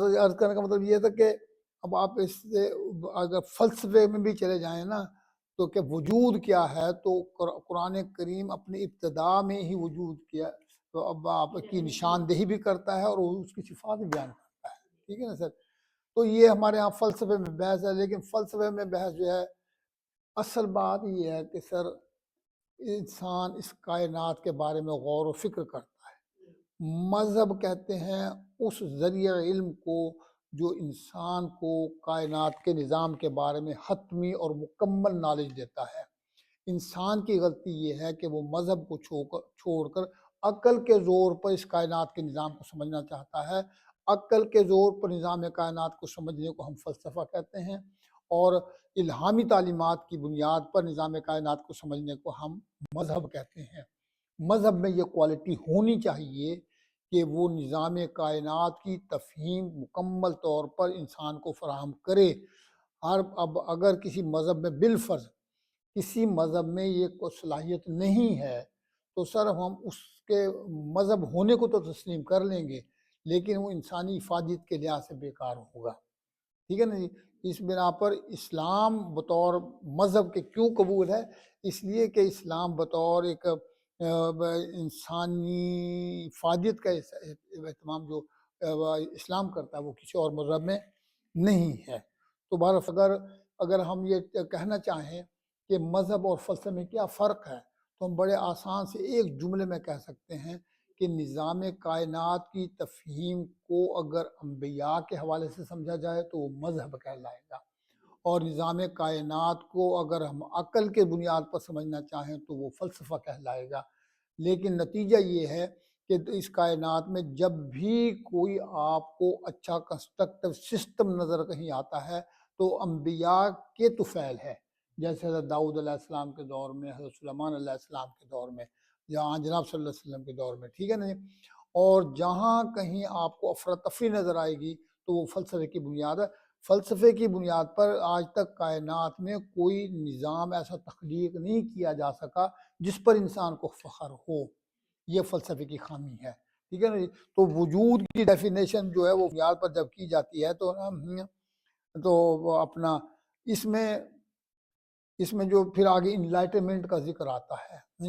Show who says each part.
Speaker 1: عرض کرنے کا مطلب یہ تھا کہ اب آپ اس سے اگر فلسفے میں بھی چلے جائیں نا تو کہ وجود کیا ہے، تو قرآن کریم اپنی ابتدا میں ہی وجود کیا، تو اب آپ کی نشاندہی بھی کرتا ہے اور اس کی صفات بھی بیان کرتا ہے، ٹھیک ہے نا سر؟ تو یہ ہمارے ہاں فلسفے میں بحث ہے، لیکن فلسفے میں بحث جو ہے، اصل بات یہ ہے کہ سر انسان اس کائنات کے بارے میں غور و فکر کرتا ہے۔ مذہب کہتے ہیں اس ذریعہ علم کو جو انسان کو کائنات کے نظام کے بارے میں حتمی اور مکمل نالج دیتا ہے۔ انسان کی غلطی یہ ہے کہ وہ مذہب کو چھوڑ کر عقل کے زور پر اس کائنات کے نظام کو سمجھنا چاہتا ہے۔ عقل کے زور پر نظام کائنات کو سمجھنے کو ہم فلسفہ کہتے ہیں، اور الہامی تعلیمات کی بنیاد پر نظام کائنات کو سمجھنے کو ہم مذہب کہتے ہیں۔ مذہب میں یہ کوالٹی ہونی چاہیے کہ وہ نظام کائنات کی تفہیم مکمل طور پر انسان کو فراہم کرے۔ اب اگر کسی مذہب میں بالفرض کسی مذہب میں یہ کوئی صلاحیت نہیں ہے تو سر ہم اس کے مذہب ہونے کو تو تسلیم کر لیں گے، لیکن وہ انسانی افادیت کے لحاظ سے بیکار ہوگا، ٹھیک ہے نا جی؟ اس بنا پر اسلام بطور مذہب کے کیوں قبول ہے؟ اس لیے کہ اسلام بطور ایک انسانی افادیت کا اہتمام جو اسلام کرتا ہے وہ کسی اور مذہب میں نہیں ہے۔ تو بہرحال اگر ہم یہ کہنا چاہیں کہ مذہب اور فلسفے میں کیا فرق ہے، تو ہم بڑے آسان سے ایک جملے میں کہہ سکتے ہیں کہ نظام کائنات کی تفہیم کو اگر انبیاء کے حوالے سے سمجھا جائے تو وہ مذہب کہلائے گا، اور نظام کائنات کو اگر ہم عقل کے بنیاد پر سمجھنا چاہیں تو وہ فلسفہ کہلائے گا۔ لیکن نتیجہ یہ ہے کہ اس کائنات میں جب بھی کوئی آپ کو اچھا کنسٹرکٹیو سسٹم نظر کہیں آتا ہے تو انبیاء کے طفیل ہے، جیسے حضرت داؤد علیہ السلام کے دور میں، حضرت سلیمان علیہ السلام کے دور میں، یا جناب صلی اللہ علیہ وسلم کے دور میں، ٹھیک ہے نا؟ اور جہاں کہیں آپ کو افراتفری نظر آئے گی تو وہ فلسفے کی بنیاد ہے۔ فلسفے کی بنیاد پر آج تک کائنات میں کوئی نظام ایسا تخلیق نہیں کیا جا سکا جس پر انسان کو فخر ہو، یہ فلسفے کی خامی ہے، ٹھیک ہے نا جی؟ تو وجود کی ڈیفینیشن جو ہے وہ بنیاد پر جب کی جاتی ہے تو وہ اپنا اس میں جو پھر آگے انلائٹمنٹ کا ذکر آتا ہے۔